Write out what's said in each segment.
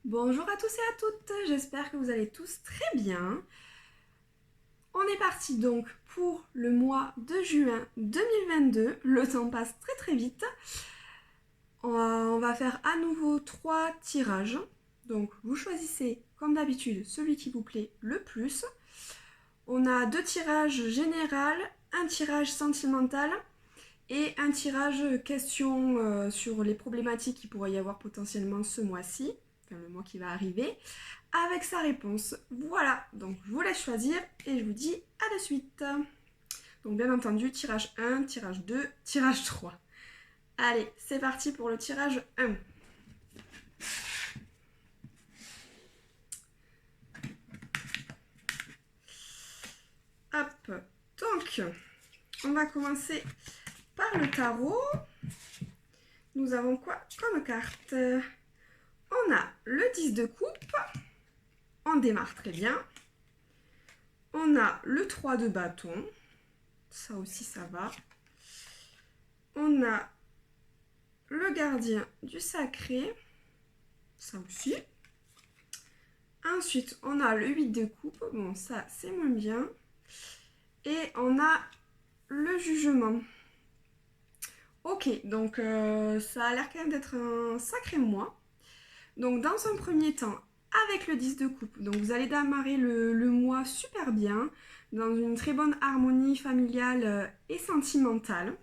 Bonjour à tous et à toutes, j'espère que vous allez tous très bien. On est parti donc pour le mois de juin 2022, le temps passe très très vite. On va faire à nouveau 3 tirages, donc vous choisissez comme d'habitude celui qui vous plaît le plus. On a 2 tirages général, un tirage sentimental et un tirage question sur les problématiques qu'il pourrait y avoir potentiellement ce mois-ci, enfin le mois qui va arriver, avec sa réponse. Voilà, donc je vous laisse choisir et je vous dis à de suite. Donc bien entendu, tirage 1, tirage 2, tirage 3. Allez, c'est parti pour le tirage 1. Hop, donc on va commencer par le tarot. Nous avons quoi comme carte? On a le 10 de coupe. On démarre très bien. On a le 3 de bâton. Ça aussi, ça va. On a le gardien du sacré. Ça aussi. Ensuite, on a le 8 de coupe. Bon, ça, c'est moins bien. Et on a le jugement. Ok, donc ça a l'air quand même d'être un sacré mois. Donc, dans un premier temps, avec le 10 de coupe, donc vous allez démarrer le mois super bien, dans une très bonne harmonie familiale et sentimentale.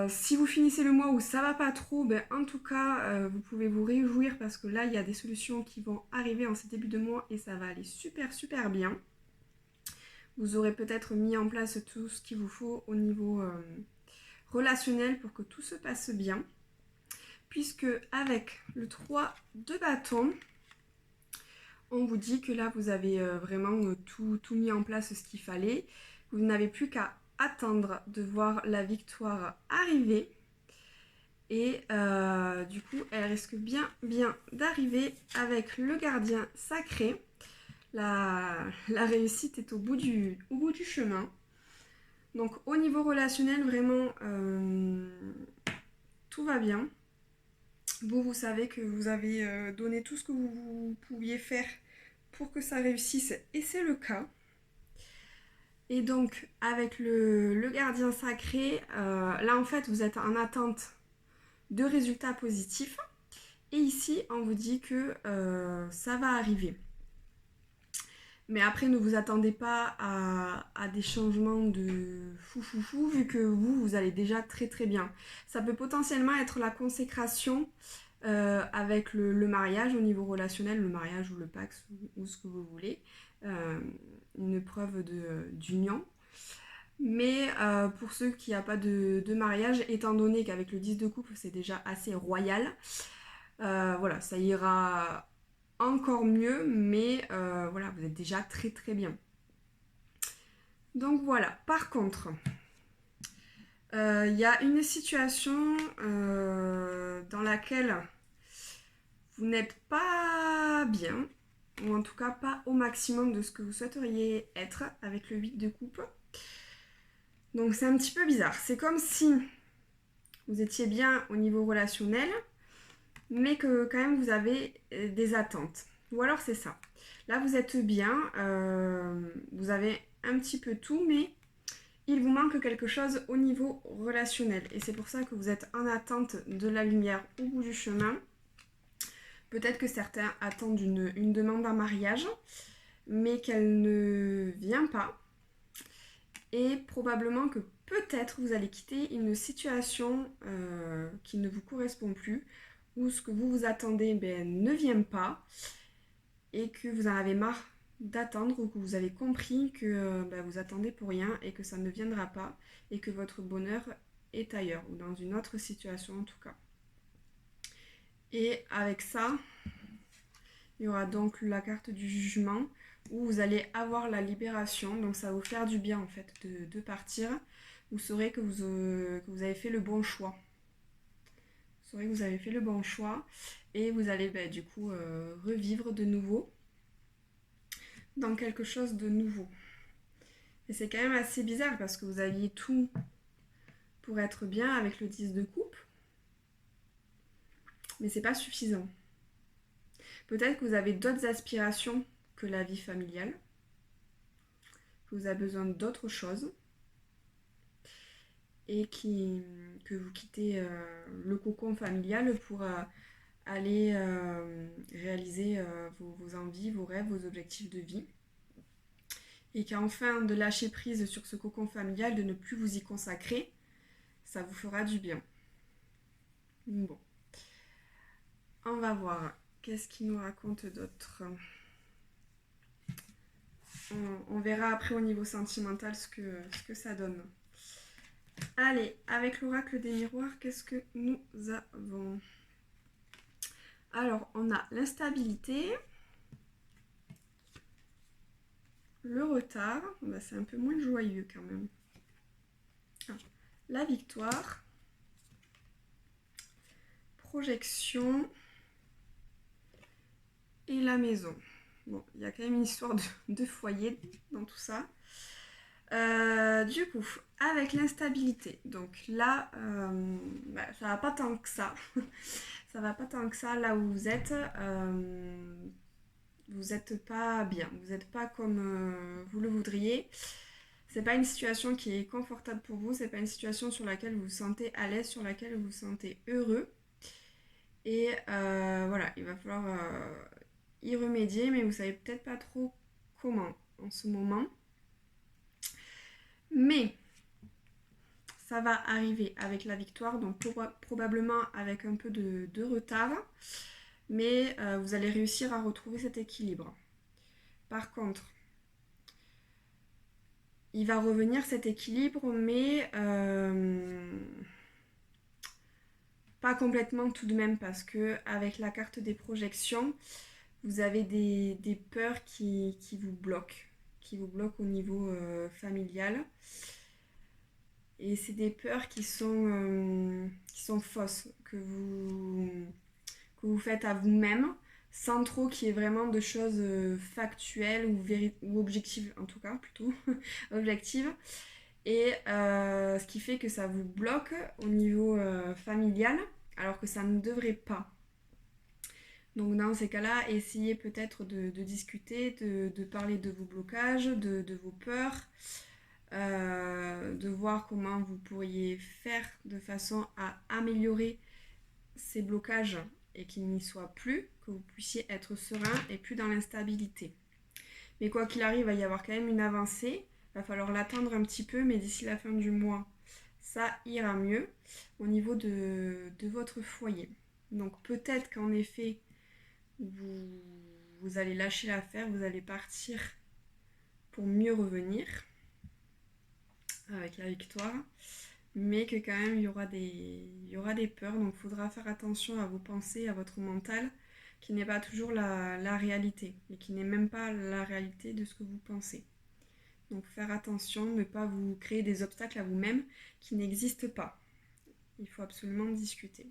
Si vous finissez le mois où ça va pas trop, ben, en tout cas, vous pouvez vous réjouir parce que là, il y a des solutions qui vont arriver en ce début de mois et ça va aller super super bien. Vous aurez peut-être mis en place tout ce qu'il vous faut au niveau relationnel pour que tout se passe bien. Puisque avec le 3 de bâton, on vous dit que là, vous avez vraiment tout mis en place ce qu'il fallait. Vous n'avez plus qu'à attendre de voir la victoire arriver. Et du coup, elle risque bien d'arriver avec le gardien sacré. La réussite est au bout du chemin. Donc au niveau relationnel, vraiment, tout va bien. Vous savez que vous avez donné tout ce que vous pouviez faire pour que ça réussisse, et c'est le cas. Et donc, avec le gardien sacré, là en fait, vous êtes en attente de résultats positifs. Et ici, on vous dit que ça va arriver. Mais après, ne vous attendez pas à des changements de fou, vu que vous allez déjà très très bien. Ça peut potentiellement être la consécration avec le mariage au niveau relationnel, le mariage ou le Pax ou ce que vous voulez. Une preuve d'union. Mais pour ceux qui n'ont pas de mariage, étant donné qu'avec le 10 de coupe, c'est déjà assez royal, voilà, ça ira encore mieux, mais voilà, vous êtes déjà très très bien. Donc voilà, par contre, y a une situation dans laquelle vous n'êtes pas bien, ou en tout cas pas au maximum de ce que vous souhaiteriez être avec le 8 de coupe. Donc c'est un petit peu bizarre. C'est comme si vous étiez bien au niveau relationnel, mais que quand même vous avez des attentes. Ou alors c'est ça. Là vous êtes bien, vous avez un petit peu tout, mais il vous manque quelque chose au niveau relationnel. Et c'est pour ça que vous êtes en attente de la lumière au bout du chemin. Peut-être que certains attendent une demande en mariage, mais qu'elle ne vient pas. Et probablement que peut-être vous allez quitter une situation qui ne vous correspond plus, ou ce que vous vous attendez ne vient pas, et que vous en avez marre d'attendre, ou que vous avez compris que vous attendez pour rien et que ça ne viendra pas, et que votre bonheur est ailleurs, ou dans une autre situation en tout cas. Et avec ça, il y aura donc la carte du jugement, où vous allez avoir la libération, donc ça va vous faire du bien en fait de partir. Vous saurez que vous avez fait le bon choix. Vous saurez que vous avez fait le bon choix, et vous allez du coup revivre de nouveau dans quelque chose de nouveau. Et c'est quand même assez bizarre parce que vous aviez tout pour être bien avec le 10 de coupe, mais c'est pas suffisant. Peut-être que vous avez d'autres aspirations que la vie familiale, que vous avez besoin d'autres choses et que vous quittez le cocon familial pour aller réaliser vos envies, vos rêves, vos objectifs de vie. Et qu'enfin de lâcher prise sur ce cocon familial, de ne plus vous y consacrer, ça vous fera du bien. Bon. On va voir. Qu'est-ce qu'il nous raconte d'autre? On verra après au niveau sentimental ce que ça donne. Allez, avec l'oracle des miroirs, qu'est-ce que nous avons? Alors, on a l'instabilité, le retard, bah, c'est un peu moins joyeux quand même. La victoire, projection et la maison. Bon, il y a quand même une histoire de foyer dans tout ça. Du coup, avec l'instabilité, donc là, ça va pas tant que ça. Ça va pas tant que ça là où vous êtes. Vous n'êtes pas bien, vous n'êtes pas comme vous le voudriez. C'est pas une situation qui est confortable pour vous, c'est pas une situation sur laquelle vous vous sentez à l'aise, sur laquelle vous vous sentez heureux. Et voilà, il va falloir y remédier, mais vous savez peut-être pas trop comment en ce moment. Mais ça va arriver avec la victoire, donc probablement avec un peu de retard, mais vous allez réussir à retrouver cet équilibre. Par contre, il va revenir cet équilibre, mais pas complètement tout de même, parce que avec la carte des projections, vous avez des peurs qui vous bloquent au niveau familial. Et c'est des peurs qui sont fausses, que vous faites à vous-même, sans trop qu'il y ait vraiment de choses factuelles ou objectives, en tout cas, plutôt, objectives. Et ce qui fait que ça vous bloque au niveau familial, alors que ça ne devrait pas. Donc dans ces cas-là, essayez peut-être de discuter, de parler de vos blocages, de vos peurs, de voir comment vous pourriez faire de façon à améliorer ces blocages et qu'ils n'y soient plus, que vous puissiez être serein et plus dans l'instabilité. Mais quoi qu'il arrive, il va y avoir quand même une avancée. Il va falloir l'attendre un petit peu, mais d'ici la fin du mois, ça ira mieux au niveau de votre foyer. Donc peut-être qu'en effet, vous allez lâcher l'affaire, vous allez partir pour mieux revenir avec la victoire, mais que quand même il y aura des peurs, donc il faudra faire attention à vos pensées, à votre mental, qui n'est pas toujours la réalité, et qui n'est même pas la réalité de ce que vous pensez. Donc faire attention, ne pas vous créer des obstacles à vous-même qui n'existent pas. Il faut absolument discuter.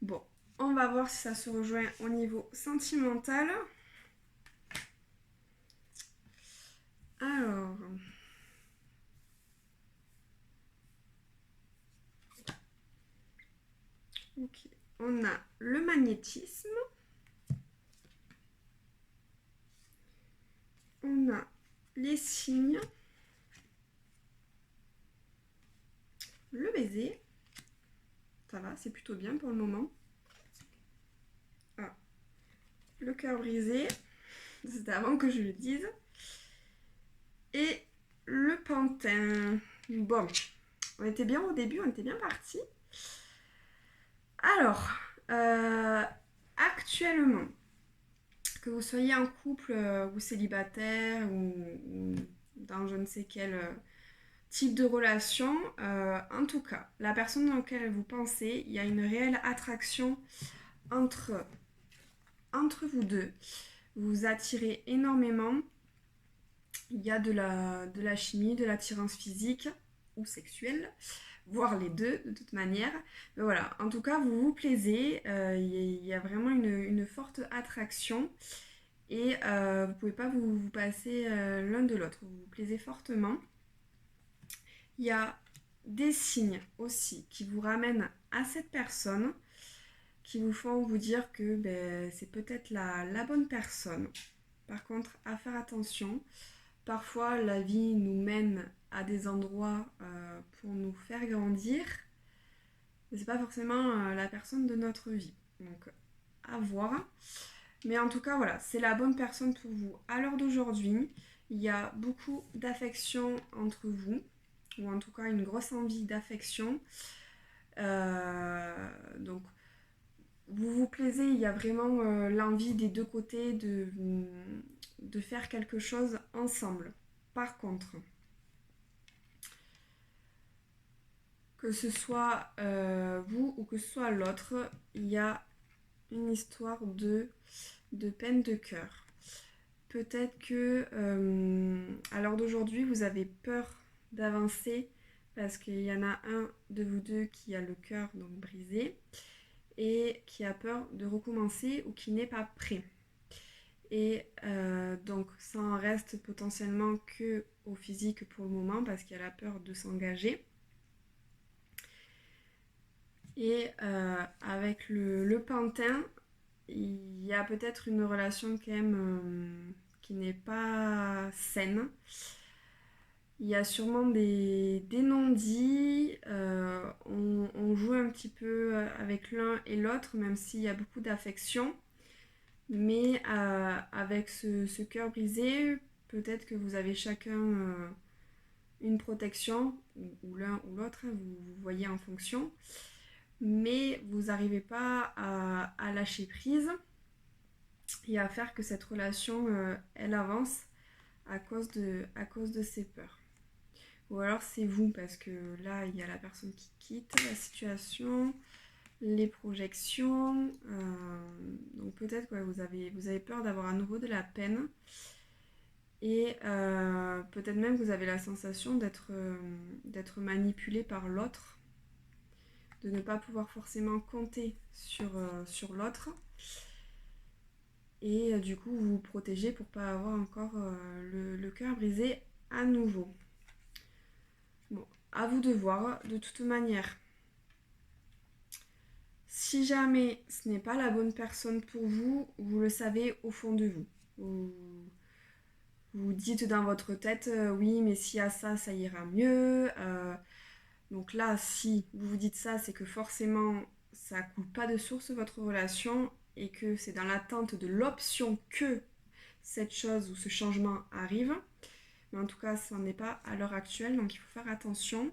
Bon, on va voir si ça se rejoint au niveau sentimental. Alors... Ok, on a le magnétisme. On a les signes. Le baiser. Ça va, c'est plutôt bien pour le moment. Ah. Le cœur brisé. C'était avant que je le dise. Et le pantin. Bon, on était bien au début, on était bien parti. Alors, actuellement, que vous soyez en couple ou célibataire ou dans je ne sais quel type de relation, en tout cas, la personne dans laquelle vous pensez, il y a une réelle attraction entre vous deux. Vous vous attirez énormément. Il y a de la chimie, de l'attirance physique ou sexuelle, voire les deux de toute manière. Mais voilà, en tout cas, vous vous plaisez. Il y a vraiment une forte attraction. Et vous ne pouvez pas vous passer l'un de l'autre. Vous vous plaisez fortement. Il y a des signes aussi qui vous ramènent à cette personne, qui vous font vous dire que ben, c'est peut-être la bonne personne. Par contre, à faire attention, parfois la vie nous mène à des endroits pour nous faire grandir, mais c'est pas forcément la personne de notre vie. Donc à voir. Mais en tout cas, voilà, c'est la bonne personne pour vous. À l'heure d'aujourd'hui, il y a beaucoup d'affection entre vous, ou en tout cas une grosse envie d'affection. Donc, vous vous plaisez, il y a vraiment l'envie des deux côtés de faire quelque chose ensemble. Par contre, que ce soit vous ou que ce soit l'autre, il y a une histoire de peine de cœur. Peut-être que à l'heure d'aujourd'hui, vous avez peur d'avancer parce qu'il y en a un de vous deux qui a le cœur donc brisé et qui a peur de recommencer ou qui n'est pas prêt. Et donc ça en reste potentiellement que au physique pour le moment parce qu'il y a la peur de s'engager. Et avec le pantin, il y a peut-être une relation quand même qui n'est pas saine. Il y a sûrement des non-dits, on joue un petit peu avec l'un et l'autre, même s'il y a beaucoup d'affection. Mais avec ce cœur brisé, peut-être que vous avez chacun une protection, ou l'un ou l'autre, hein, vous voyez en fonction. Mais vous n'arrivez pas à lâcher prise et à faire que cette relation, elle avance à cause de ces peurs. Ou alors c'est vous, parce que là, il y a la personne qui quitte la situation, les projections. Donc peut-être que vous avez peur d'avoir à nouveau de la peine. Et peut-être même que vous avez la sensation d'être manipulé par l'autre, de ne pas pouvoir forcément compter sur l'autre. Et du coup, vous vous protégez pour ne pas avoir encore le cœur brisé à nouveau. Bon, à vous de voir. De toute manière, si jamais ce n'est pas la bonne personne pour vous, vous le savez au fond de vous. Vous dites dans votre tête, oui, mais s'il y a ça, ça ira mieux. Donc là, si vous vous dites ça, c'est que forcément, ça coule pas de source votre relation et que c'est dans l'attente de l'option que cette chose ou ce changement arrive. Mais en tout cas, ça n'en est pas à l'heure actuelle, donc il faut faire attention.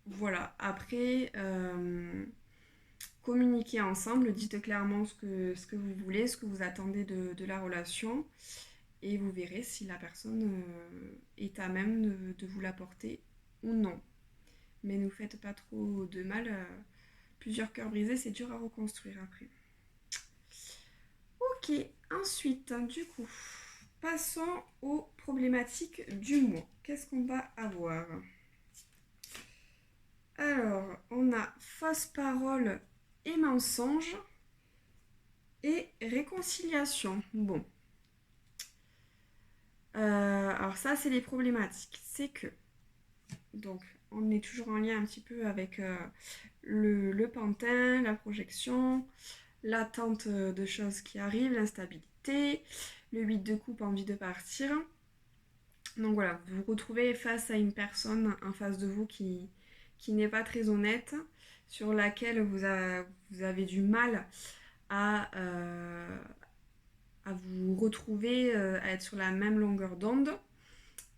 Voilà, après, communiquez ensemble, dites clairement ce que vous voulez, ce que vous attendez de la relation, et vous verrez si la personne est à même de vous l'apporter ou non. Mais ne vous faites pas trop de mal, plusieurs cœurs brisés, c'est dur à reconstruire après. Ok, ensuite, du coup, passons aux problématiques du mois. Qu'est-ce qu'on va avoir ? Alors, on a fausse parole et mensonge et réconciliation. Bon. Alors ça, c'est les problématiques. C'est que, donc, on est toujours en lien un petit peu avec le pantin, la projection, l'attente de choses qui arrivent, l'instabilité, le 8 de coupe, envie de partir. Donc voilà, vous vous retrouvez face à une personne en face de vous qui n'est pas très honnête, sur laquelle vous avez du mal à vous retrouver, à être sur la même longueur d'onde,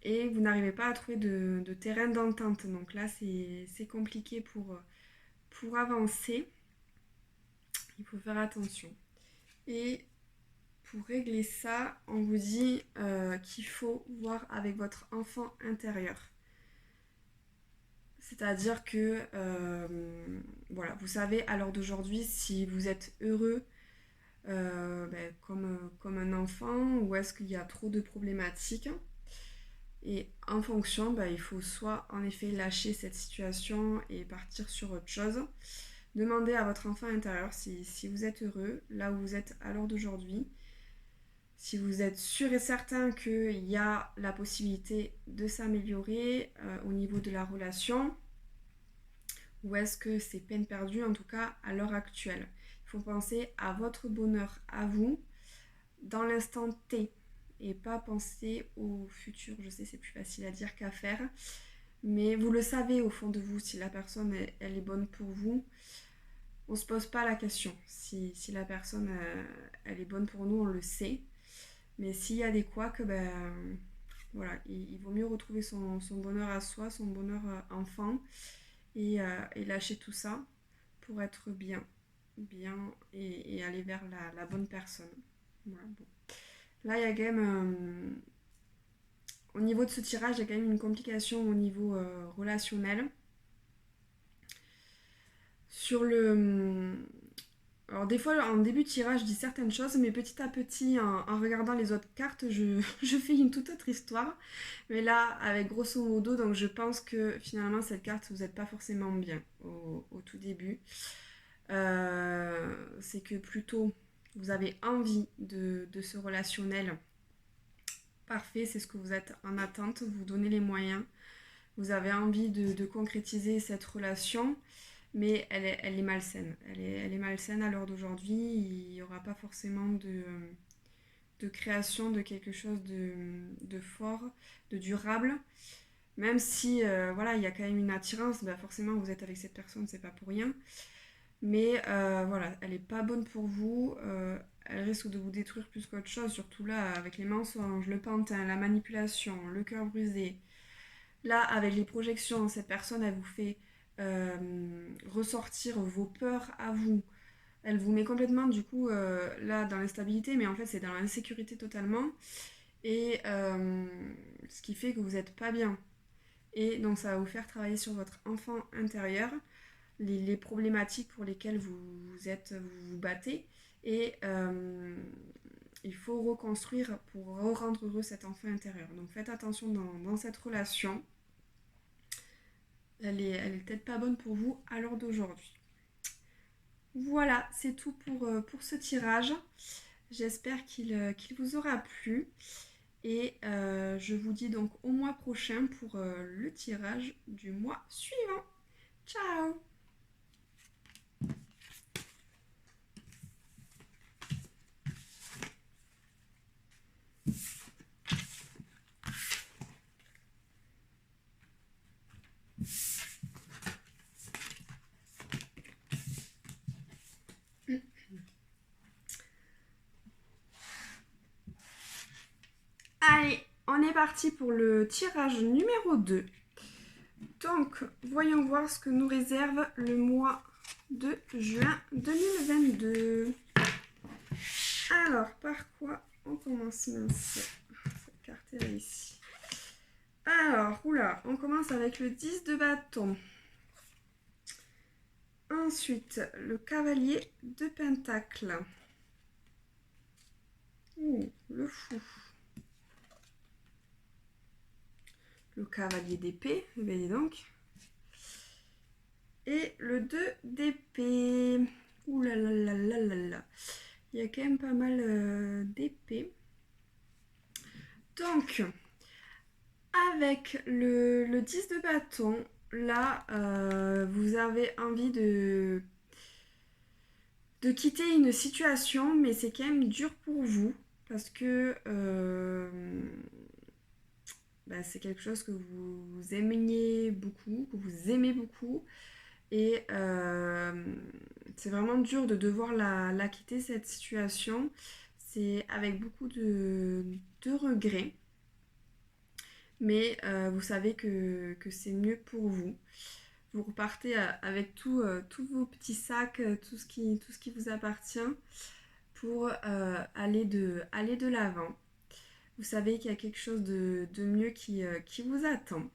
et vous n'arrivez pas à trouver de terrain d'entente. Donc là, c'est compliqué pour avancer. Il faut faire attention. Et pour régler ça, on vous dit qu'il faut voir avec votre enfant intérieur. C'est-à-dire que, voilà, vous savez à l'heure d'aujourd'hui si vous êtes heureux comme un enfant ou est-ce qu'il y a trop de problématiques. Et en fonction, il faut soit en effet lâcher cette situation et partir sur autre chose. Demandez à votre enfant intérieur si vous êtes heureux là où vous êtes à l'heure d'aujourd'hui. Si vous êtes sûr et certain qu'il y a la possibilité de s'améliorer au niveau de la relation, ou est-ce que c'est peine perdue, en tout cas à l'heure actuelle. Il faut penser à votre bonheur, à vous, dans l'instant T, et pas penser au futur. Je sais, c'est plus facile à dire qu'à faire, mais vous le savez au fond de vous, si la personne, elle est bonne pour vous. On se pose pas la question. Si la personne, elle est bonne pour nous, on le sait. Mais s'il y a des couacs, ben voilà, il vaut mieux retrouver son bonheur à soi, son bonheur enfant, et lâcher tout ça pour être bien et aller vers la bonne personne. Voilà, bon. Là, il y a quand même, au niveau de ce tirage, il y a quand même une complication au niveau relationnel. Sur le... Alors des fois, en début de tirage, je dis certaines choses, mais petit à petit, en regardant les autres cartes, je fais une toute autre histoire. Mais là, avec grosso modo, donc je pense que finalement, cette carte, vous n'êtes pas forcément bien au tout début. C'est que plutôt, vous avez envie de ce relationnel. Parfait, c'est ce que vous êtes en attente, vous donnez les moyens. Vous avez envie de concrétiser cette relation, mais elle est malsaine. Elle est malsaine à l'heure d'aujourd'hui. Il n'y aura pas forcément de création de quelque chose de fort, de durable. Même si voilà, il y a quand même une attirance, bah forcément vous êtes avec cette personne, c'est pas pour rien. Mais voilà, elle n'est pas bonne pour vous. Elle risque de vous détruire plus qu'autre chose, surtout là avec les mensonges, le pantin, la manipulation, le cœur brisé. Là, avec les projections, cette personne, elle vous fait ressortir vos peurs à vous. Elle vous met complètement, du coup, là, dans l'instabilité, mais en fait, c'est dans l'insécurité totalement. Et ce qui fait que vous n'êtes pas bien. Et donc, ça va vous faire travailler sur votre enfant intérieur, les problématiques pour lesquelles vous vous battez. Et il faut reconstruire pour rendre heureux cet enfant intérieur. Donc, faites attention dans cette relation. Elle est peut-être pas bonne pour vous à l'heure d'aujourd'hui. Voilà, c'est tout pour ce tirage. J'espère qu'il vous aura plu. Et je vous dis donc au mois prochain pour le tirage du mois suivant. Ciao! Allez, on est parti pour le tirage numéro 2. Donc, voyons voir ce que nous réserve le mois de juin 2022. Alors, par quoi on commence? Cette carte est là ici. Alors, oula, on commence avec le 10 de bâton. Ensuite, le cavalier de pentacle. Le fou. Le cavalier d'épée, dis donc. Et le 2 d'épée. Ouh là là là là là là. Il y a quand même pas mal d'épées. Donc, avec le 10 de bâton, là, vous avez envie de quitter une situation, mais c'est quand même dur pour vous, parce que c'est quelque chose que vous aimiez beaucoup, que vous aimez beaucoup, et c'est vraiment dur de devoir la quitter, cette situation. C'est avec beaucoup de regrets, mais vous savez que c'est mieux pour vous. Vous repartez avec tous vos petits sacs, tout ce qui vous appartient, pour aller de l'avant. Vous savez qu'il y a quelque chose de mieux qui vous attend.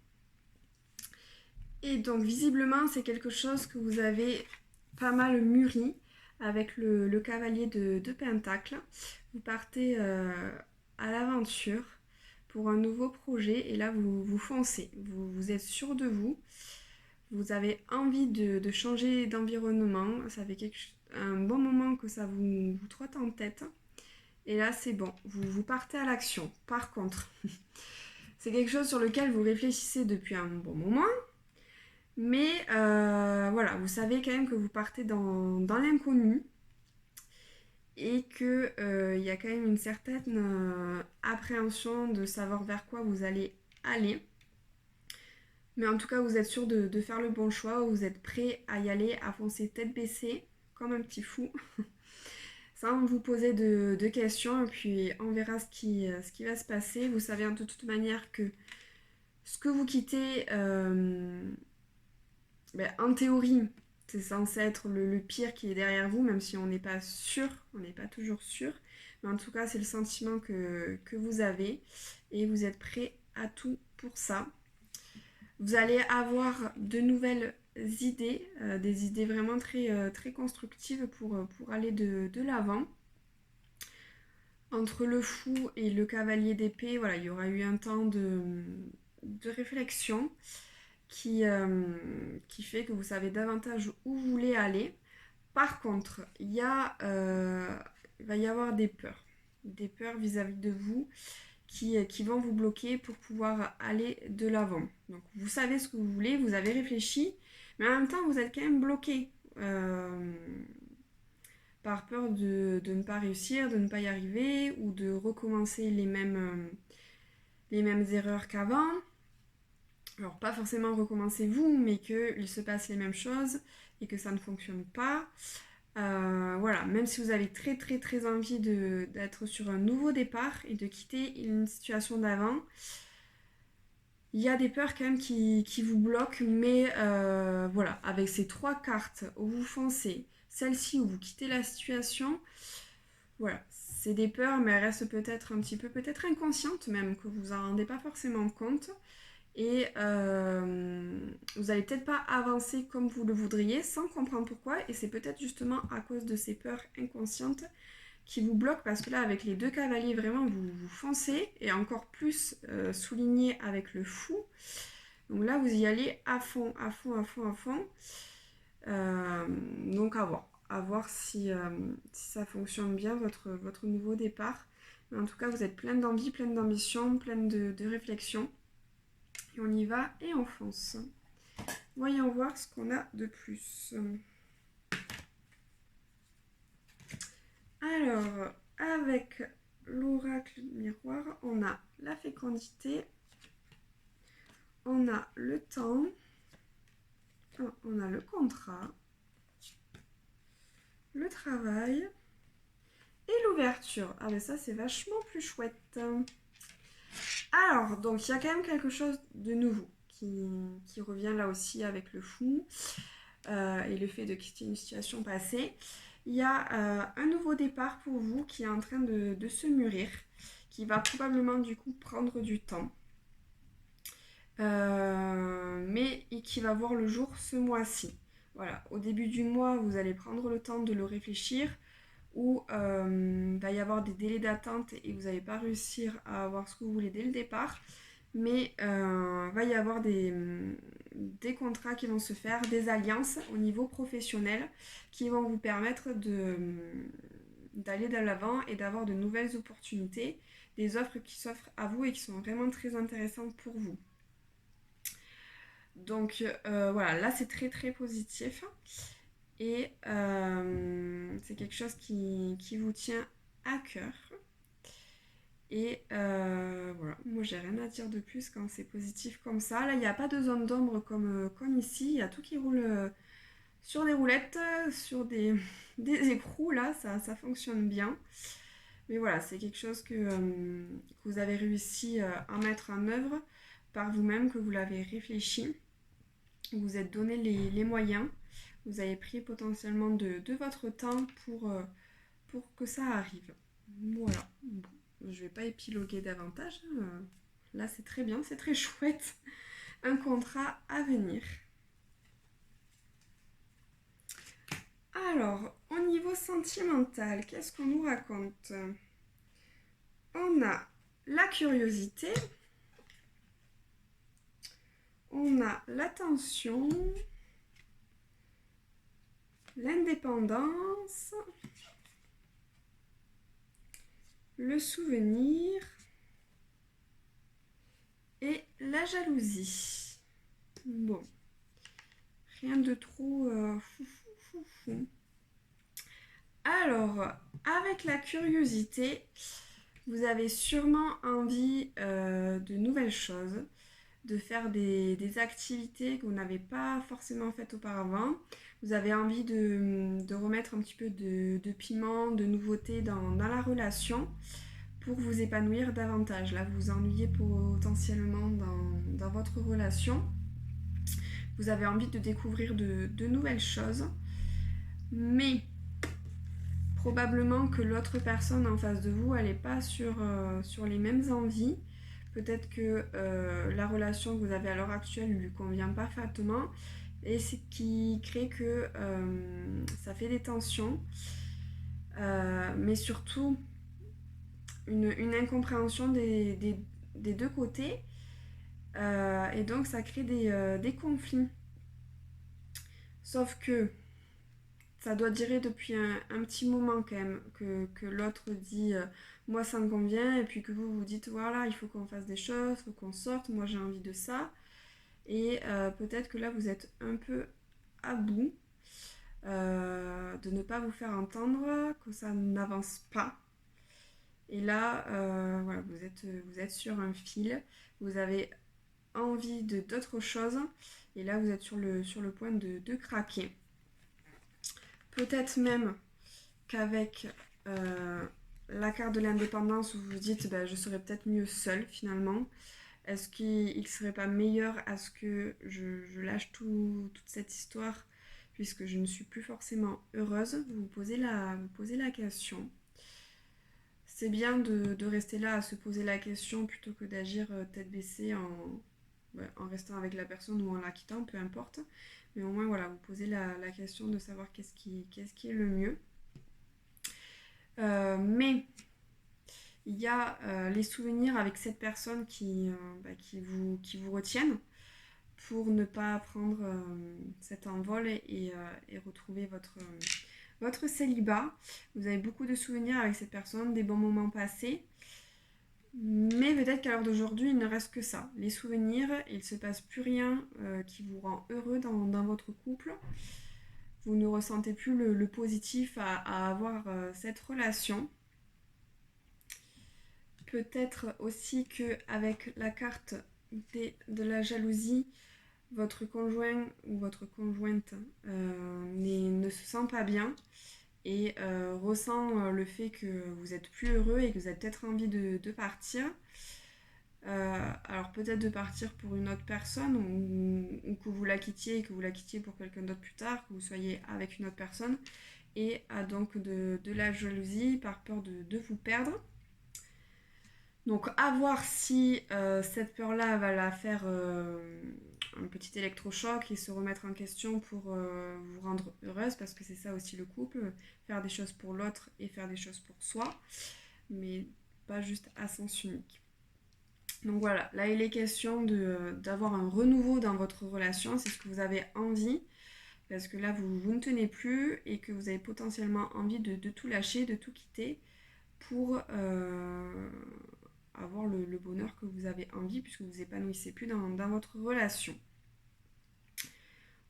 Et donc visiblement, c'est quelque chose que vous avez pas mal mûri avec le cavalier de pentacle. Vous partez à l'aventure pour un nouveau projet, et là vous foncez. Vous êtes sûr de vous. Vous avez envie de changer d'environnement. Ça fait un bon moment que ça vous trotte en tête. Et là, c'est bon. Vous partez à l'action. Par contre, c'est quelque chose sur lequel vous réfléchissez depuis un bon moment. Mais voilà, voilà, vous savez quand même que vous partez dans l'inconnu et que il y a quand même une certaine appréhension de savoir vers quoi vous allez aller. Mais en tout cas, vous êtes sûr de faire le bon choix, vous êtes prêt à y aller, à foncer tête baissée, comme un petit fou, sans vous poser de questions, et puis on verra ce qui va se passer. Vous savez de toute manière que ce que vous quittez, en théorie, c'est censé être le pire qui est derrière vous, même si on n'est pas sûr, on n'est pas toujours sûr. Mais en tout cas, c'est le sentiment que vous avez et vous êtes prêt à tout pour ça. Vous allez avoir de nouvelles idées, des idées vraiment très constructives pour aller de l'avant. Entre le fou et le cavalier d'épée, voilà, il y aura eu un temps de réflexion qui fait que vous savez davantage où vous voulez aller. Par contre, il va y avoir des peurs vis-à-vis de vous qui vont vous bloquer pour pouvoir aller de l'avant. Donc vous savez ce que vous voulez, vous avez réfléchi, mais en même temps vous êtes quand même bloqué par peur de ne pas réussir, de ne pas y arriver ou de recommencer les mêmes erreurs qu'avant. Alors pas forcément recommencer vous, mais qu'il se passe les mêmes choses et que ça ne fonctionne pas. Voilà, même si vous avez très envie d'être sur un nouveau départ et de quitter une situation d'avant, il y a des peurs quand même qui vous bloquent, mais voilà, avec ces 3 cartes où vous foncez, celle-ci où vous quittez la situation, voilà, c'est des peurs, mais elles restent peut-être un petit peu, peut-être inconscientes même, que vous en rendez pas forcément compte. Et vous allez peut-être pas avancer comme vous le voudriez sans comprendre pourquoi. Et c'est peut-être justement à cause de ces peurs inconscientes qui vous bloquent, parce que là, avec les 2 cavaliers, vraiment, vous foncez, et encore plus souligné avec le fou. Donc là, vous y allez à fond. Donc à voir si ça fonctionne bien, votre nouveau départ. Mais en tout cas, vous êtes pleine d'envie, pleine d'ambition, pleine de réflexion. Et on y va et on fonce. Voyons voir ce qu'on a de plus. Alors, avec l'oracle miroir, on a la fécondité, on a le temps, on a le contrat, le travail et l'ouverture. Ah mais ça c'est vachement plus chouette. Alors, donc il y a quand même quelque chose de nouveau qui revient là aussi avec le fou et le fait de quitter une situation passée. Il y a un nouveau départ pour vous qui est en train de se mûrir, qui va probablement du coup prendre du temps, mais qui va voir le jour ce mois-ci. Voilà, au début du mois, vous allez prendre le temps de le réfléchir, ou va y avoir des délais d'attente et vous n'allez pas réussir à avoir ce que vous voulez dès le départ, mais va y avoir des contrats qui vont se faire, des alliances au niveau professionnel qui vont vous permettre d'aller de l'avant et d'avoir de nouvelles opportunités, des offres qui s'offrent à vous et qui sont vraiment très intéressantes pour vous. Donc voilà, là c'est très positif. Et c'est quelque chose qui vous tient à cœur. Et voilà, moi j'ai rien à dire de plus quand c'est positif comme ça. Là, il n'y a pas de zone d'ombre comme ici. Il y a tout qui roule sur des roulettes, sur des écrous. Là, ça fonctionne bien. Mais voilà, c'est quelque chose que vous avez réussi à mettre en œuvre par vous-même, que vous l'avez réfléchi. Vous vous êtes donné les moyens. Vous avez pris potentiellement de votre temps pour que ça arrive. Voilà. Bon, je ne vais pas épiloguer davantage. Là, c'est très bien, c'est très chouette. Un contrat à venir. Alors, au niveau sentimental, qu'est-ce qu'on nous raconte? On a la curiosité. On a l'attention. L'indépendance. Le souvenir et la jalousie. Bon, Rien de trop fou, fou, fou, fou. Alors, avec la curiosité, vous avez sûrement envie de nouvelles choses, de faire des activités que vous n'avez pas forcément faites auparavant. Vous avez envie de remettre un petit peu de piment, de nouveauté dans la relation pour vous épanouir davantage. Là, vous vous ennuyez potentiellement dans votre relation. Vous avez envie de découvrir de nouvelles choses, mais probablement que l'autre personne en face de vous, elle n'est pas sur les mêmes envies. Peut-être que la relation que vous avez à l'heure actuelle ne lui convient pas parfaitement et c'est ce qui crée que ça fait des tensions, mais surtout une incompréhension des deux côtés et donc ça crée des conflits. Sauf que ça doit durer depuis un petit moment quand même, que l'autre dit moi ça me convient, et puis que vous vous dites voilà, il faut qu'on fasse des choses, il faut qu'on sorte, moi j'ai envie de ça. Et peut-être que là vous êtes un peu à bout de ne pas vous faire entendre, que ça n'avance pas. Et là, voilà, vous êtes sur un fil, vous avez envie de d'autres choses, et là vous êtes sur le point de craquer. Peut-être même qu'avec la carte de l'indépendance, vous vous dites je serais peut-être mieux seule finalement. Est-ce qu'il ne serait pas meilleur à ce que je lâche toute cette histoire puisque je ne suis plus forcément heureuse? Vous vous posez la question. C'est bien de rester là à se poser la question plutôt que d'agir tête baissée en restant avec la personne ou en la quittant, peu importe. Mais au moins, voilà, vous posez la question de savoir qu'est-ce qui est le mieux. Mais il y a les souvenirs avec cette personne qui vous retiennent pour ne pas prendre cet envol et retrouver votre célibat. Vous avez beaucoup de souvenirs avec cette personne, des bons moments passés. Mais peut-être qu'à l'heure d'aujourd'hui, il ne reste que ça. Les souvenirs, il ne se passe plus rien qui vous rend heureux dans votre couple. Vous ne ressentez plus le positif à avoir cette relation. Peut-être aussi qu'avec la carte de la jalousie, votre conjoint ou votre conjointe ne se sent pas bien et ressent le fait que vous êtes plus heureux et que vous avez peut-être envie de partir. Alors peut-être de partir pour une autre personne ou que vous la quittiez et que vous la quittiez pour quelqu'un d'autre plus tard, que vous soyez avec une autre personne et a donc de la jalousie par peur de vous perdre. Donc à voir si cette peur-là va la faire un petit électrochoc et se remettre en question pour vous rendre heureuse, parce que c'est ça aussi le couple, faire des choses pour l'autre et faire des choses pour soi, mais pas juste à sens unique. Donc voilà, là il est question d'avoir un renouveau dans votre relation, c'est ce que vous avez envie, parce que là vous ne tenez plus et que vous avez potentiellement envie de tout lâcher, de tout quitter pour avoir le bonheur que vous avez envie, puisque vous épanouissez plus dans votre relation.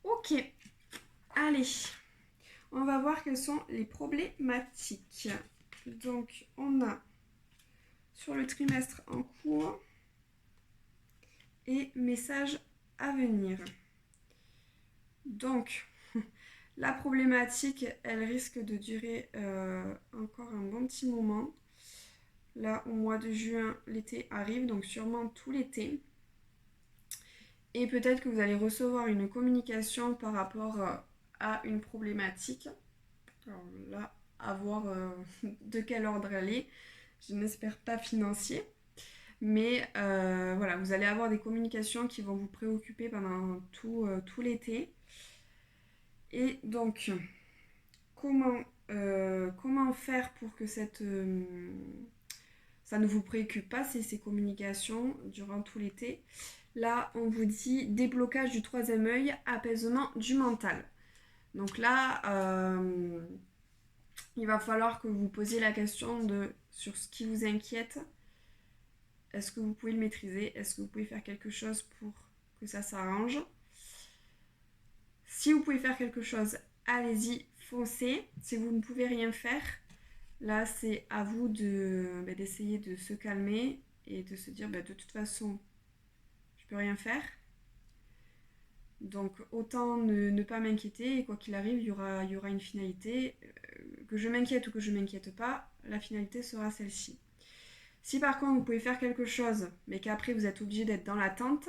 Ok, allez, on va voir quelles sont les problématiques. Donc on a sur le trimestre en cours et messages à venir. Donc la problématique, elle risque de durer encore un bon petit moment. Là, au mois de juin, l'été arrive, donc sûrement tout l'été. Et peut-être que vous allez recevoir une communication par rapport à une problématique. Alors là, à voir de quel ordre elle est. Je n'espère pas financier. Mais voilà, vous allez avoir des communications qui vont vous préoccuper pendant tout l'été. Et donc, comment faire pour que ça ne vous préoccupe pas, ces communications durant tout l'été? Là, on vous dit déblocage du troisième œil, apaisement du mental. Donc là, il va falloir que vous posiez la question sur ce qui vous inquiète. Est-ce que vous pouvez le maîtriser? Est-ce que vous pouvez faire quelque chose pour que ça s'arrange? Si vous pouvez faire quelque chose, allez-y, foncez. Si vous ne pouvez rien faire, là c'est à vous d'essayer de se calmer et de se dire de toute façon, je peux rien faire. Donc autant ne pas m'inquiéter et quoi qu'il arrive, il y aura une finalité. Que je m'inquiète ou que je m'inquiète pas, la finalité sera celle-ci. Si par contre vous pouvez faire quelque chose, mais qu'après vous êtes obligé d'être dans l'attente,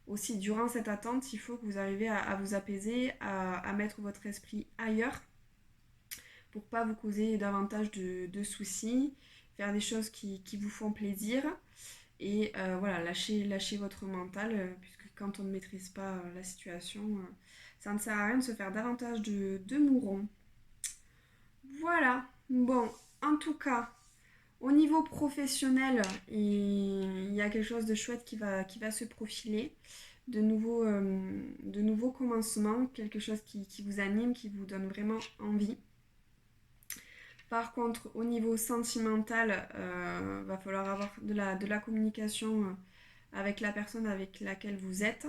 aussi durant cette attente, il faut que vous arriviez à vous apaiser, à mettre votre esprit ailleurs pour pas vous causer davantage de soucis, faire des choses qui vous font plaisir et voilà, lâcher votre mental, puisque quand on ne maîtrise pas la situation, ça ne sert à rien de se faire davantage de mourons. Voilà, bon, en tout cas, au niveau professionnel, il y a quelque chose de chouette qui va se profiler, de nouveaux commencements, quelque chose qui vous anime, qui vous donne vraiment envie. Par contre, au niveau sentimental, va falloir avoir de la communication avec la personne avec laquelle vous êtes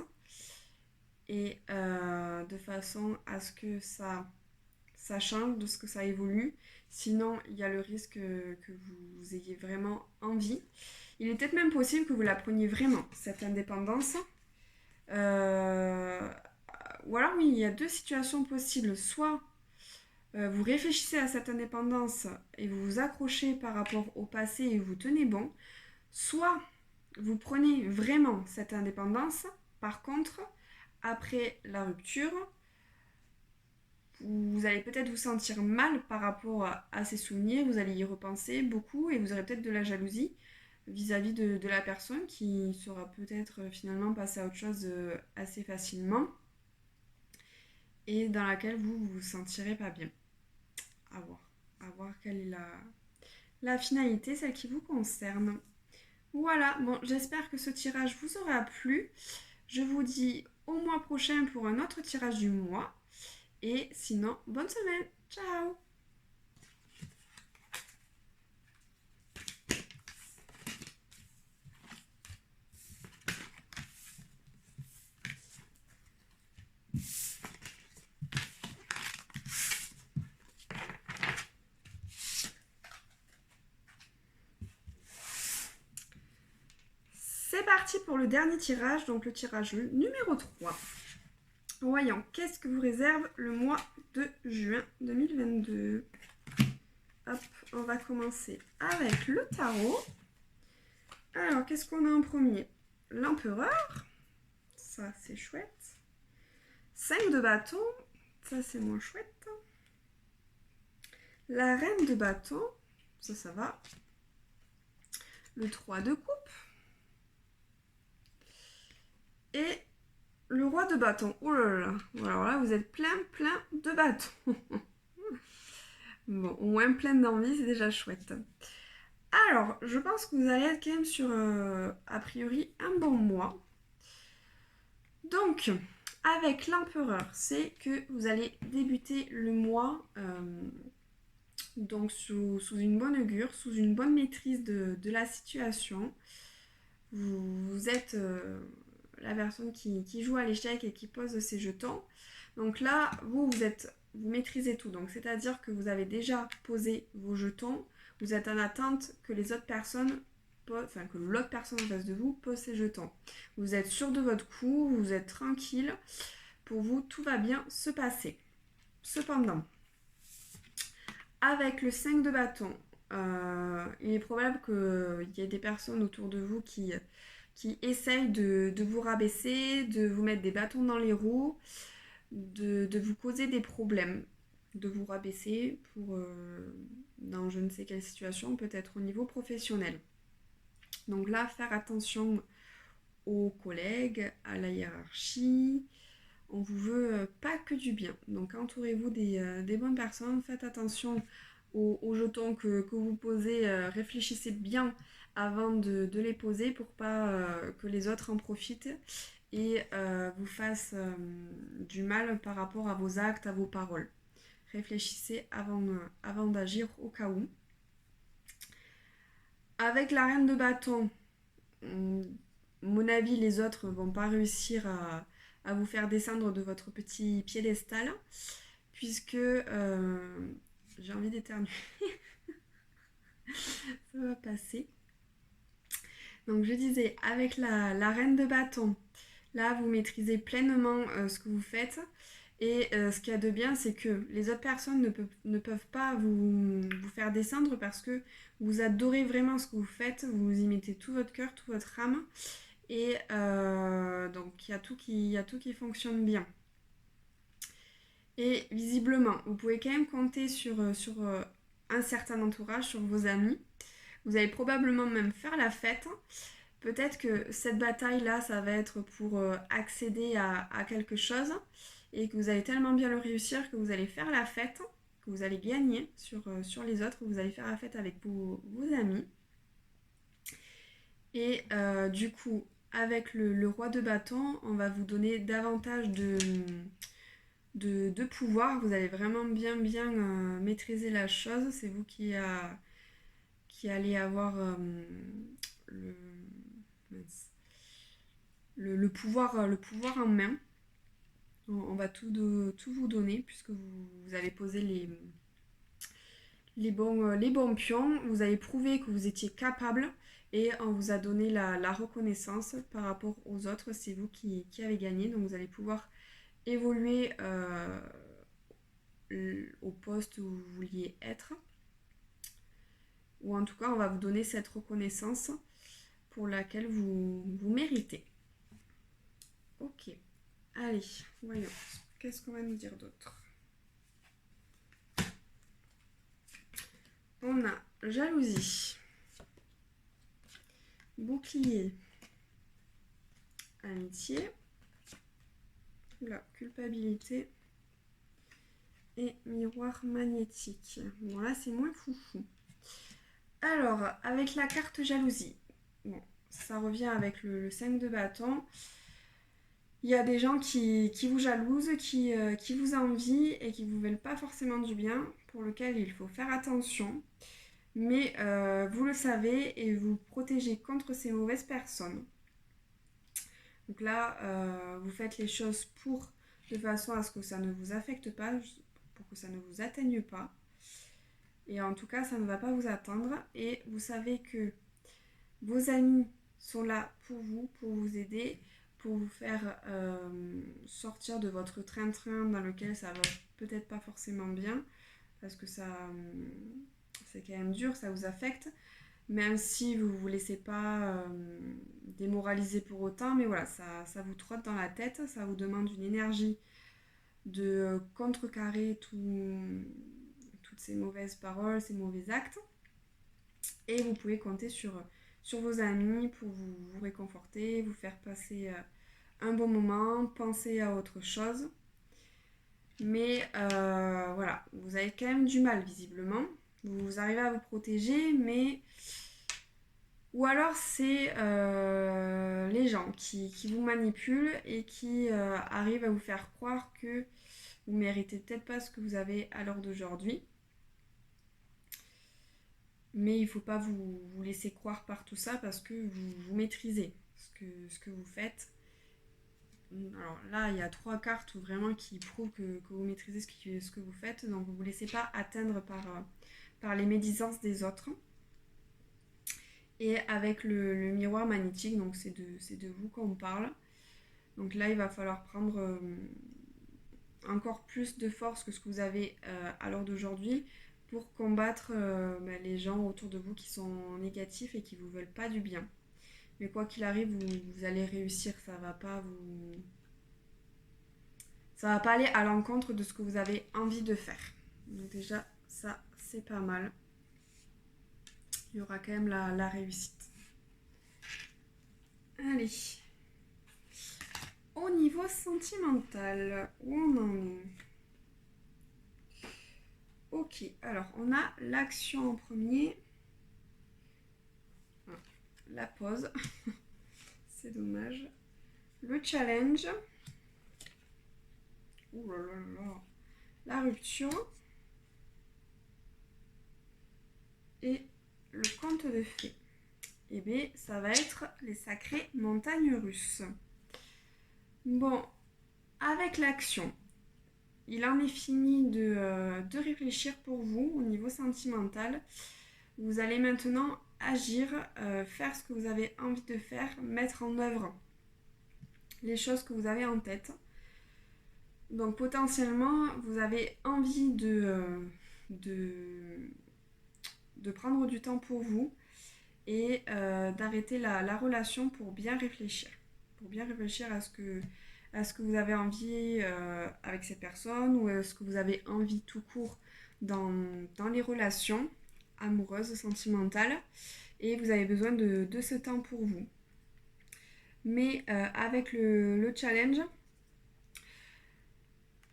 et de façon à ce que ça change, de ce que ça évolue. Sinon, il y a le risque que vous ayez vraiment envie. Il est peut-être même possible que vous la preniez vraiment, cette indépendance. Euh, ou alors, oui, il y a deux situations possibles. Soit vous réfléchissez à cette indépendance et vous vous accrochez par rapport au passé et vous tenez bon. Soit vous prenez vraiment cette indépendance. Par contre, après la rupture, vous allez peut-être vous sentir mal par rapport à ces souvenirs, vous allez y repenser beaucoup et vous aurez peut-être de la jalousie vis-à-vis de la personne qui sera peut-être finalement passée à autre chose assez facilement et dans laquelle vous vous sentirez pas bien. À voir quelle est la finalité, celle qui vous concerne. Voilà, bon, j'espère que ce tirage vous aura plu. Je vous dis au mois prochain pour un autre tirage du mois. Et sinon, bonne semaine. Ciao! C'est parti pour le dernier tirage, donc le tirage numéro 3. Voyons, qu'est-ce que vous réserve le mois de juin 2022? Hop, on va commencer avec le tarot. Alors, qu'est-ce qu'on a en premier? L'empereur, ça c'est chouette. 5 de bâton, ça c'est moins chouette. La reine de bâton, ça va. Le 3 de coupe. Et le roi de bâton. Oh là là. Alors là, vous êtes plein de bâtons. Bon, au moins plein d'envie, c'est déjà chouette. Alors, je pense que vous allez être quand même sur, a priori, un bon mois. Donc, avec l'empereur, c'est que vous allez débuter le mois donc sous une bonne augure, sous une bonne maîtrise de la situation. Vous êtes la personne qui joue à l'échec et qui pose ses jetons. Donc là, vous maîtrisez tout. Donc c'est-à-dire que vous avez déjà posé vos jetons. Vous êtes en attente que les autres personnes, que l'autre personne en face de vous pose ses jetons. Vous êtes sûr de votre coup, vous êtes tranquille. Pour vous, tout va bien se passer. Cependant, avec le 5 de bâton, il est probable qu'il y ait des personnes autour de vous qui essayent de vous rabaisser, de vous mettre des bâtons dans les roues, de vous causer des problèmes, de vous rabaisser dans je ne sais quelle situation, peut-être au niveau professionnel. Donc là, faire attention aux collègues, à la hiérarchie. On vous veut pas que du bien. Donc entourez-vous des bonnes personnes, faites attention aux jetons que vous posez, réfléchissez bien avant de les poser pour pas que les autres en profitent et vous fassent du mal par rapport à vos actes, à vos paroles. Réfléchissez avant d'agir au cas où. Avec la reine de bâton, mon avis, les autres vont pas réussir à vous faire descendre de votre petit piédestal, puisque j'ai envie d'éternuer. Ça va passer. Donc je disais, avec la reine de bâton, là vous maîtrisez pleinement ce que vous faites. Et ce qu'il y a de bien, c'est que les autres personnes ne peuvent pas vous faire descendre parce que vous adorez vraiment ce que vous faites, vous y mettez tout votre cœur, toute votre âme. Et donc il y a tout qui fonctionne bien. Et visiblement, vous pouvez quand même compter sur un certain entourage, sur vos amis. Vous allez probablement même faire la fête. Peut-être que cette bataille-là, ça va être pour accéder à quelque chose et que vous allez tellement bien le réussir que vous allez faire la fête, que vous allez gagner sur les autres, vous allez faire la fête avec vos amis. Et du coup, avec le roi de bâton, on va vous donner davantage de pouvoir. Vous allez vraiment bien maîtriser la chose. C'est vous qui allez avoir le, le pouvoir en main. On va tout vous donner puisque vous avez posé les bons pions. Vous avez prouvé que vous étiez capable et on vous a donné la reconnaissance par rapport aux autres. C'est vous qui avez gagné. Donc vous allez pouvoir évoluer au poste où vous vouliez être. Ou en tout cas, on va vous donner cette reconnaissance pour laquelle vous méritez. Ok. Allez, voyons. Qu'est-ce qu'on va nous dire d'autre? On a jalousie, bouclier, amitié, la culpabilité et miroir magnétique. Bon, là, c'est moins foufou. Alors, avec la carte jalousie, bon, ça revient avec le 5 de bâton. Il y a des gens qui vous jalousent, qui vous envient et qui vous veulent pas forcément du bien, pour lequel il faut faire attention. Mais vous le savez et vous protégez contre ces mauvaises personnes. Donc là, vous faites les choses de façon à ce que ça ne vous affecte pas, pour que ça ne vous atteigne pas. Et en tout cas, ça ne va pas vous atteindre. Et vous savez que vos amis sont là pour vous aider, pour vous faire sortir de votre train-train dans lequel ça va peut-être pas forcément bien, parce que ça, c'est quand même dur, ça vous affecte, même si vous ne vous laissez pas démoraliser pour autant, mais voilà, ça vous trotte dans la tête, ça vous demande une énergie de contrecarrer toutes ces mauvaises paroles, ces mauvais actes, et vous pouvez compter sur vos amis pour vous réconforter, vous faire passer un bon moment, penser à autre chose. Mais voilà, vous avez quand même du mal visiblement. Vous arrivez à vous protéger, mais... Ou alors c'est les gens qui vous manipulent et qui arrivent à vous faire croire que vous méritez peut-être pas ce que vous avez à l'heure d'aujourd'hui. Mais il ne faut pas vous laisser croire par tout ça parce que vous maîtrisez ce que vous faites. Alors là, il y a 3 cartes vraiment qui prouvent que vous maîtrisez ce que vous faites. Donc vous ne vous laissez pas atteindre par les médisances des autres. Et avec le miroir magnétique, donc c'est de vous qu'on parle. Donc là, il va falloir prendre encore plus de force que ce que vous avez à l'heure d'aujourd'hui pour combattre les gens autour de vous qui sont négatifs et qui ne vous veulent pas du bien. Mais quoi qu'il arrive, vous allez réussir, ça va pas aller à l'encontre de ce que vous avez envie de faire. Donc déjà, ça, c'est pas mal. Il y aura quand même la réussite. Allez. Au niveau sentimental, où on en est? Ok, alors on a l'action en premier. La pause. C'est dommage. Le challenge. Ouh là là là. La rupture. Et le conte de fées. Et bien, ça va être les sacrées montagnes russes. Bon, avec l'action. Il en est fini de réfléchir pour vous au niveau sentimental. Vous allez maintenant agir, faire ce que vous avez envie de faire, mettre en œuvre les choses que vous avez en tête. Donc potentiellement, vous avez envie de prendre du temps pour vous et d'arrêter la relation pour bien réfléchir. Pour bien réfléchir à ce que vous avez envie avec cette personne ou à ce que vous avez envie tout court dans les relations amoureuses, sentimentales. Et vous avez besoin de ce temps pour vous. Mais avec le challenge,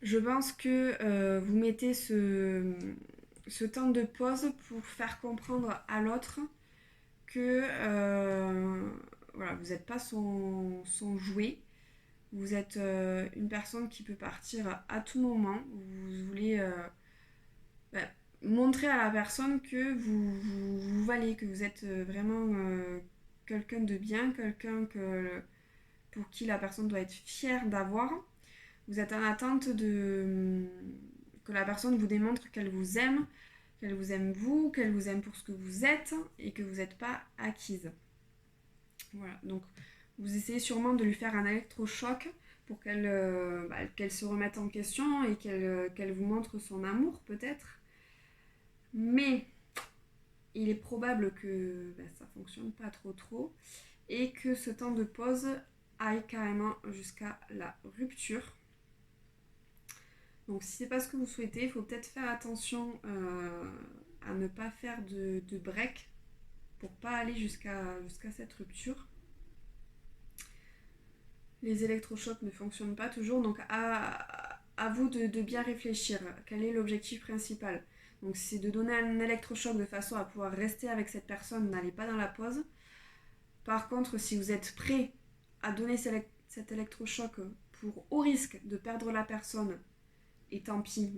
je pense que vous mettez ce temps de pause pour faire comprendre à l'autre que voilà, vous n'êtes pas son jouet. Vous êtes une personne qui peut partir à tout moment. Vous voulez bah, montrer à la personne que vous valez, que vous êtes vraiment quelqu'un de bien, quelqu'un pour qui la personne doit être fière d'avoir. Vous êtes en attente que la personne vous démontre qu'elle vous aime vous, qu'elle vous aime pour ce que vous êtes et que vous n'êtes pas acquise. Voilà, donc vous essayez sûrement de lui faire un électrochoc pour qu'elle se remette en question et qu'elle vous montre son amour peut-être. Mais il est probable que ça ne fonctionne pas trop et que ce temps de pause aille carrément jusqu'à la rupture. Donc si c'est pas ce que vous souhaitez, il faut peut-être faire attention à ne pas faire de break pour pas aller jusqu'à cette rupture. Les électrochocs ne fonctionnent pas toujours, donc à vous de bien réfléchir. Quel est l'objectif principal? Donc c'est de donner un électrochoc de façon à pouvoir rester avec cette personne, n'allez pas dans la pause. Par contre, si vous êtes prêt à donner cet électrochoc au risque de perdre la personne, et tant pis,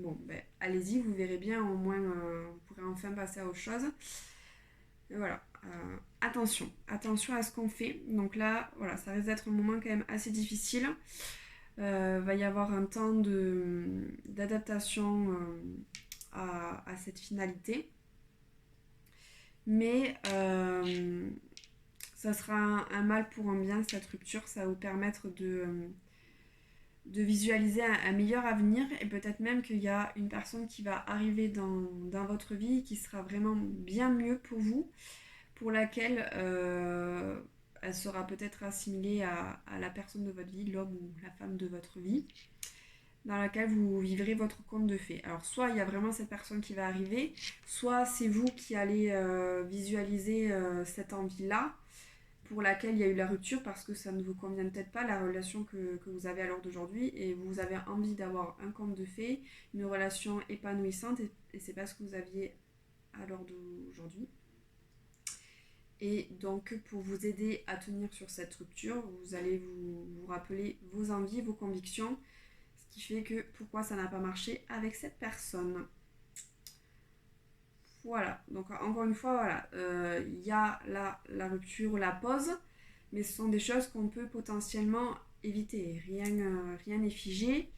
allez-y, vous verrez bien, au moins vous pourrez enfin passer à autre chose. Et voilà, attention à ce qu'on fait. Donc là, voilà, ça risque d'être un moment quand même assez difficile. Va y avoir un temps d'adaptation à cette finalité. Mais ça sera un mal pour un bien, cette rupture. Ça va vous permettre de visualiser un meilleur avenir et peut-être même qu'il y a une personne qui va arriver dans votre vie qui sera vraiment bien mieux pour vous, pour laquelle elle sera peut-être assimilée à la personne de votre vie, l'homme ou la femme de votre vie, dans laquelle vous vivrez votre conte de fées. Alors soit il y a vraiment cette personne qui va arriver, soit c'est vous qui allez visualiser cette envie-là, pour laquelle il y a eu la rupture parce que ça ne vous convient peut-être pas la relation que vous avez à l'heure d'aujourd'hui et vous avez envie d'avoir un conte de fées, une relation épanouissante et c'est pas ce que vous aviez à l'heure d'aujourd'hui. Et donc pour vous aider à tenir sur cette rupture, vous allez vous rappeler vos envies, vos convictions, ce qui fait que pourquoi ça n'a pas marché avec cette personne. Voilà, donc encore une fois, voilà, y a la rupture, la pause, mais ce sont des choses qu'on peut potentiellement éviter. Rien n'est figé.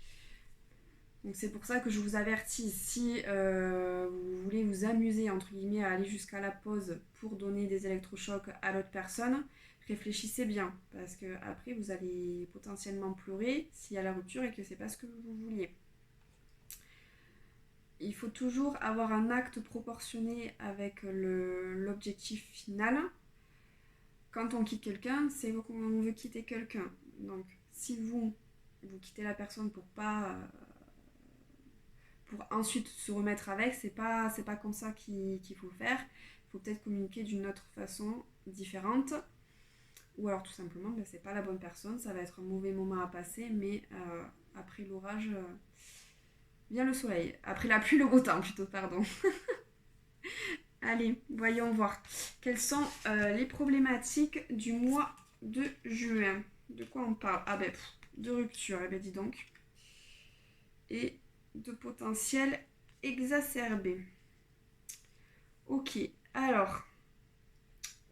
Donc c'est pour ça que je vous avertis, si vous voulez vous amuser, entre guillemets, à aller jusqu'à la pause pour donner des électrochocs à l'autre personne, réfléchissez bien, parce que après vous allez potentiellement pleurer s'il y a la rupture et que c'est pas ce que vous vouliez. Il faut toujours avoir un acte proportionné avec l'objectif final. Quand on quitte quelqu'un, c'est qu'on veut quitter quelqu'un. Donc, si vous quittez la personne pour ensuite se remettre avec, c'est pas comme ça qu'il faut faire. Il faut peut-être communiquer d'une autre façon, différente. Ou alors tout simplement, c'est pas la bonne personne, ça va être un mauvais moment à passer, mais après l'orage... vient le soleil. Après la pluie, le beau temps plutôt, pardon. Allez, voyons voir. Quelles sont les problématiques du mois de juin? De quoi on parle? De rupture, dis donc. Et de potentiel exacerbé. Ok, alors.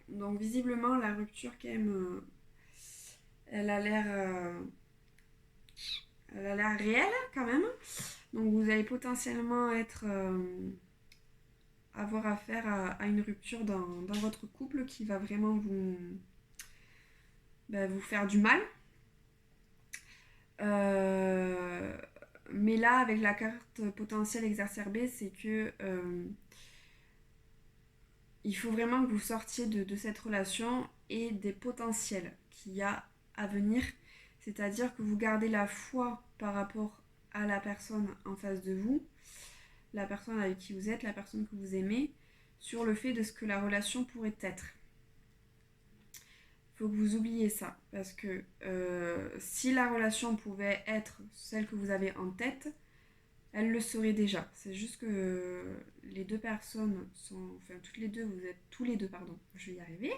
Donc visiblement, la rupture quand même, elle a l'air elle a l'air réelle quand même. Donc vous allez potentiellement avoir affaire à une rupture dans votre couple qui va vraiment vous faire du mal. Euh, mais là, avec la carte potentielle exacerbée, c'est que il faut vraiment que vous sortiez de cette relation et des potentiels qu'il y a à venir. C'est-à-dire que vous gardez la foi par rapport à la personne en face de vous, la personne avec qui vous êtes, la personne que vous aimez, sur le fait de ce que la relation pourrait être. Il faut que vous oubliez ça, parce que si la relation pouvait être celle que vous avez en tête, elle le serait déjà. C'est juste que les deux personnes sont, enfin toutes les deux, vous êtes tous les deux, pardon, je vais y arriver.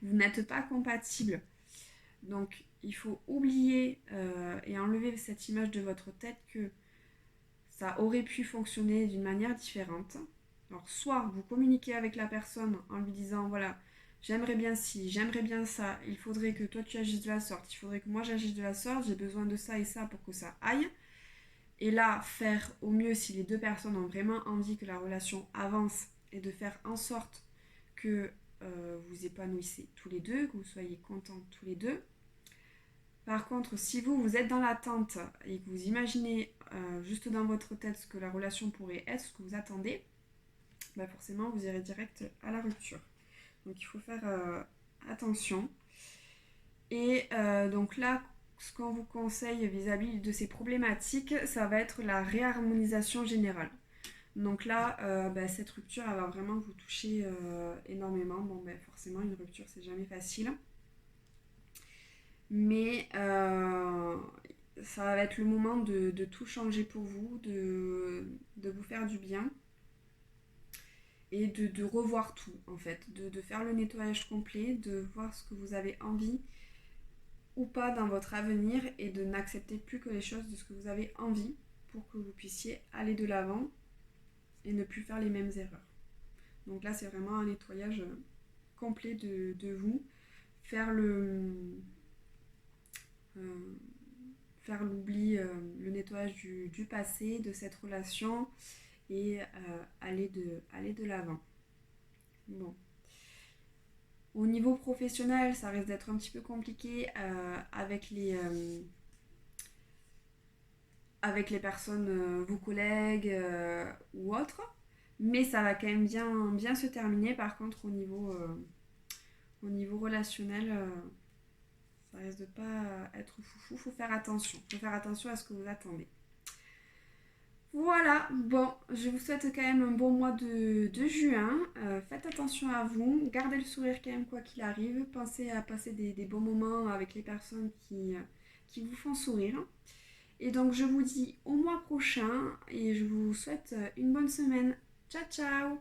Vous n'êtes pas compatibles. Donc il faut oublier et enlever cette image de votre tête que ça aurait pu fonctionner d'une manière différente. Alors soit vous communiquez avec la personne en lui disant voilà, j'aimerais bien ci, j'aimerais bien ça, il faudrait que toi tu agisses de la sorte, il faudrait que moi j'agisse de la sorte, j'ai besoin de ça et ça pour que ça aille. Et là, faire au mieux si les deux personnes ont vraiment envie que la relation avance et de faire en sorte que vous épanouissez tous les deux, que vous soyez contents tous les deux. Par contre, si vous êtes dans l'attente et que vous imaginez juste dans votre tête ce que la relation pourrait être, ce que vous attendez, bah forcément vous irez direct à la rupture. Donc il faut faire attention. Et donc là, ce qu'on vous conseille vis-à-vis de ces problématiques, ça va être la réharmonisation générale. Donc là, cette rupture, elle va vraiment vous toucher énormément. Bon, forcément, une rupture, c'est jamais facile. Mais ça va être le moment de tout changer pour vous, de vous faire du bien et de revoir tout, en fait. De faire le nettoyage complet, de voir ce que vous avez envie ou pas dans votre avenir et de n'accepter plus que les choses de ce que vous avez envie pour que vous puissiez aller de l'avant et ne plus faire les mêmes erreurs. Donc là, c'est vraiment un nettoyage complet de vous. Faire faire l'oubli, le nettoyage du passé, de cette relation et aller de l'avant. Bon. Au niveau professionnel, ça risque d'être un petit peu compliqué avec les personnes, vos collègues ou autres, mais ça va quand même bien se terminer. Par contre, au niveau relationnel, ça risque de pas être foufou. Faut faire attention. Faut faire attention à ce que vous attendez. Voilà, bon, je vous souhaite quand même un bon mois de juin. Faites attention à vous, gardez le sourire quand même quoi qu'il arrive. Pensez à passer des bons moments avec les personnes qui vous font sourire. Et donc je vous dis au mois prochain et je vous souhaite une bonne semaine. Ciao ciao!